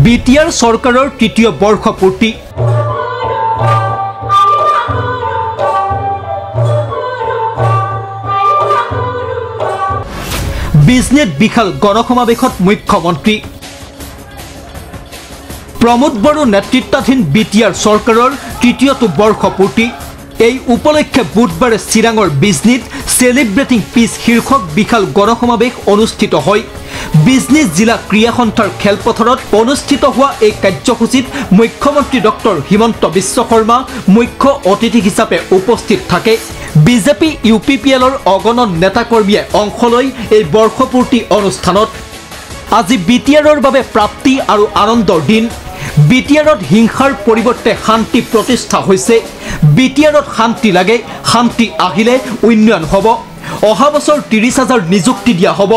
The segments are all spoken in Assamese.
বিটিআৰ সৰকাৰেৰ তৃতীয় বৰ্ষপূৰ্তি বিজনেট বিশাল গণসমাবেশত মুখ্যমন্ত্ৰী প্ৰমোদ বড়ো নেতৃত্বাধীন বিটিআৰ সৰকাৰেৰ তৃতীয়টো বৰ্ষপূৰ্তি এই উপলক্ষে বুধবাৰে চিৰাঙৰ বিজনেট সেলিব্ৰেটিং পিস শীৰ্ষক বিশাল গণসমাবেশ অনুষ্ঠিত হয়। বিজনেস জিলা ক্ৰিয়া সন্থাৰ খেলপথাৰত অনুষ্ঠিত হোৱা এই কাৰ্যসূচীত মুখ্যমন্ত্ৰী ডক্টৰ হিমন্ত বিশ্ব শৰ্মা মুখ্য অতিথি হিচাপে উপস্থিত থাকে। বিজেপি ইউপিপিএলৰ অগণন নেতাকৰ্মীয়ে অংশ লয় এই বৰ্ষপূৰ্তি অনুষ্ঠানত। আজি বিটিআৰৰ বাবে প্ৰাপ্তি আৰু আনন্দৰ দিন। বিটিআৰত হিংসাৰ পৰিৱৰ্তে শান্তি প্ৰতিষ্ঠা হৈছে। বিটিআৰত শান্তি লাগে, শান্তি আহিলে উন্নয়ন হ'ব। অহা বছৰ 30,000 নিযুক্তি দিয়া হ'ব।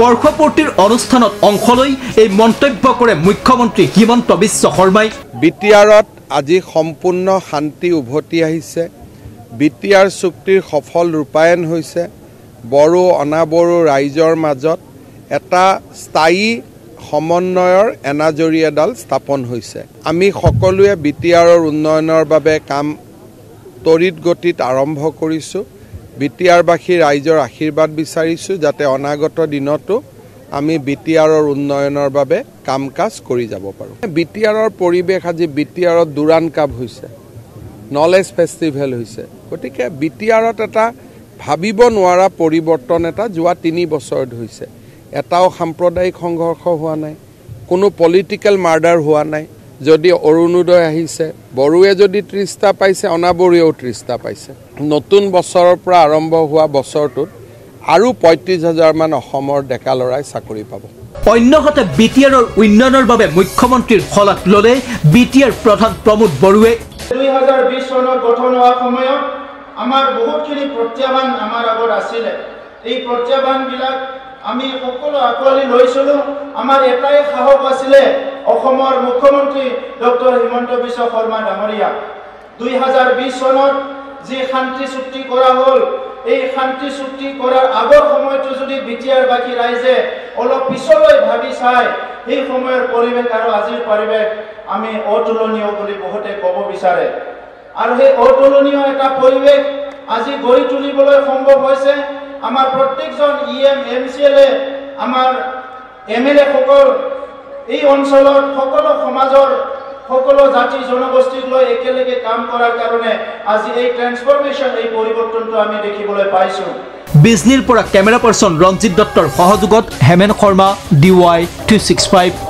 বৰ্ষপূৰ্তিৰ অনুষ্ঠানত অংশ লৈ এই মন্তব্য কৰে মুখ্যমন্ত্ৰী হিমন্ত বিশ্ব শৰ্মাই। বিটিআৰত আজি সম্পূৰ্ণ শান্তি উভতি আহিছে। বিটিআৰ চুক্তিৰ সফল ৰূপায়ণ হৈছে। বড়ো অনাবড়ো ৰাইজৰ মাজত এটা স্থায়ী সমন্বয়ৰ এনাজৰী এডাল স্থাপন হৈছে। আমি সকলোৱে বিটিআৰৰ উন্নয়নৰ বাবে কাম তৰিত গতিত আৰম্ভ কৰিছোঁ। বিটিআৰবাসী ৰাইজৰ আশীৰ্বাদ বিচাৰিছোঁ যাতে অনাগত দিনতো আমি বিটিআৰৰ উন্নয়নৰ বাবে কাম কাজ কৰি যাব পাৰোঁ। বিটিআৰৰ পৰিৱেশ আজি বিটিআৰত দুৰাণ কাপ হৈছে, নলেজ ফেষ্টিভেল হৈছে। গতিকে বিটিআৰত এটা ভাবিব নোৱাৰা পৰিৱৰ্তন এটা যোৱা 3 বছৰত হৈছে। এটাও সাম্প্ৰদায়িক সংঘৰ্ষ হোৱা নাই, কোনো পলিটিকেল মাৰ্ডাৰ হোৱা নাই। যদি অৰুণোদয় আহিছে, বড়োৱে যদি 30টা পাইছে, অনাবড়োৱেও 30টা পাইছে। নতুন বছৰৰ পৰা আৰম্ভ হোৱা বছৰটোত আৰু 35,000 মান অসমৰ ডেকা ল'ৰাই চাকৰি পাব। অন্যহাতে বিটিআৰৰ উন্নয়নৰ বাবে মুখ্যমন্ত্ৰীৰ শলাগ ল'লে বিটিআৰ প্ৰধান প্ৰমোদ বড়োৱে। 2020 চনত গঠন হোৱা সময়ত আমাৰ বহুতখিনি প্ৰত্যাহ্বান আমাৰ আগত আছিলে। এই প্ৰত্যাহ্বানবিলাক আমি সকলো আঁকোৱালি লৈছিলোঁ। আমাৰ এটাই সাহস আছিলে, অসমৰ মুখ্যমন্ত্ৰী ডক্টৰ হিমন্ত বিশ্ব শৰ্মা ডাঙৰীয়া 2020 চনত যি শান্তি চুক্তি কৰা হ'ল, এই শান্তি চুক্তি কৰাৰ আগৰ সময়টো যদি বিটিআৰবাসী ৰাইজে অলপ পিছলৈ ভাবি চায়, সেই সময়ৰ পৰিৱেশ আৰু আজিৰ পৰিৱেশ আমি অতুলনীয় বুলি বহুতে ক'ব বিচাৰে। আৰু সেই অতুলনীয় এটা পৰিৱেশ আজি গঢ়ি তুলিবলৈ সম্ভৱ হৈছে। আমাৰ প্ৰত্যেকজন MCLA, আমাৰ MLA সকল এই অঞ্চলত সকলো সমাজৰ সকলো জাতি জনগোষ্ঠীক লৈ একেলগে কাম কৰাৰ কাৰণে আজি এই ট্ৰান্সফৰমেশ্যন, এই পৰিৱৰ্তনটো আমি দেখিবলৈ পাইছোঁ। বিজনীৰ পৰা কেমেৰা পাৰ্চন ৰঞ্জিত দত্তৰ সহযোগত হেমেন শৰ্মা, DY 265।